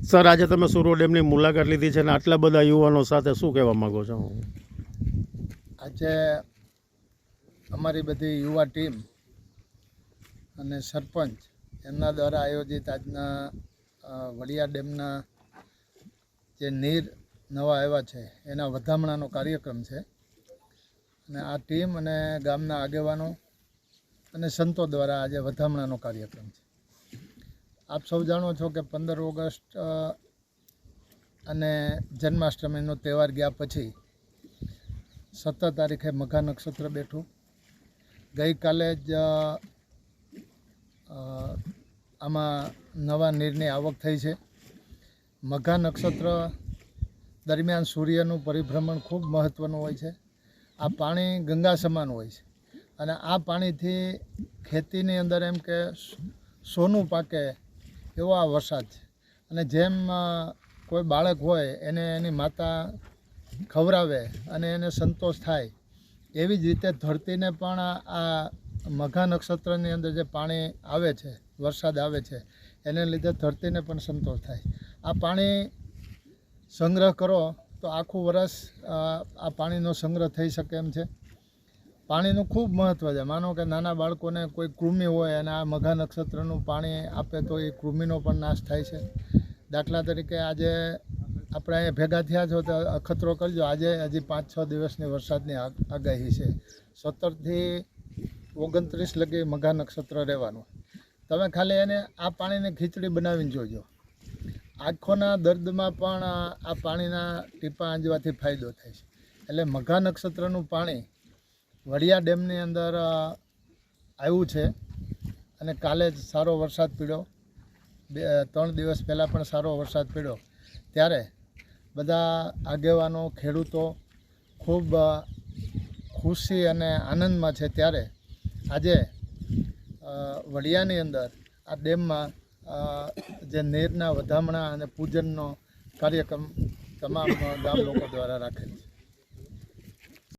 Sir, આજે તમે સુરો ડેમની મુલાકાત લીધી છે અને આટલા બધા યુવાનો સાથે શું કહેવા માગો છો? આજે અમારી બધી યુવા ટીમ અને સરપંચ એમના દ્વારા આયોજિત આજના વડિયા ડેમના જે નીર નવા આવ્યા છે એના વધામણાનો કાર્યક્રમ છે. અને આ ટીમ અને ગામના આગેવાનો અને સંતો દ્વારા આજે વધામણાનો કાર્યક્રમ છે. આપ સૌ જાણો છો કે 15 ઓગસ્ટ અને જન્માષ્ટમીનો તહેવાર ગયા પછી 17 તારીખે મઘા નક્ષત્ર બેઠું. ગઈકાલે જ આમાં નવા નીરની આવક થઈ છે. મઘા નક્ષત્ર દરમિયાન સૂર્યનું પરિભ્રમણ ખૂબ મહત્ત્વનું હોય છે. આ પાણી ગંગા સમાન હોય છે અને આ પાણીથી ખેતીની અંદર એમ કે સોનું પાકે એવો આ વરસાદ છે. અને જેમ કોઈ બાળક હોય એને એની માતા ખવડાવે અને એને સંતોષ થાય, એવી જ રીતે ધરતીને પણ આ મઘા નક્ષત્રની અંદર જે પાણી આવે છે, વરસાદ આવે છે, એને લીધે ધરતીને પણ સંતોષ થાય. આ પાણી સંગ્રહ કરો તો આખું વરસ આ પાણીનો સંગ્રહ થઈ શકે એમ છે. પાણીનું ખૂબ મહત્ત્વ છે. માનો કે નાના બાળકોને કોઈ કૃમિ હોય અને આ મઘા નક્ષત્રનું પાણી આપે તો એ કૃમિનો પણ નાશ થાય છે. દાખલા તરીકે આજે આપણે અહીંયા ભેગા થયા છો તો અખતરો કરજો. આજે હજી 5-6 દિવસની વરસાદની આગાહી છે. 17થી 29 લગી મઘા નક્ષત્ર રહેવાનું. તમે ખાલી એને આ પાણીની ખીચડી બનાવીને જોજો. આંખોના દર્દમાં પણ આ પાણીના ટીપાં આંજવાથી ફાયદો થાય છે. એટલે મઘા નક્ષત્રનું પાણી વડિયા ડેમની અંદર આવ્યું છે અને કાલે જ સારો વરસાદ પડ્યો. 3 દિવસ પહેલાં પણ સારો વરસાદ પડ્યો. ત્યારે બધા આગેવાનો, ખેડૂતો ખૂબ ખુશી અને આનંદમાં છે. ત્યારે આજે વડિયાની અંદર આ ડેમમાં જે નીરના વધામણા અને પૂજનનો કાર્યક્રમ તમામ ગામ લોકો દ્વારા રાખેલ છે.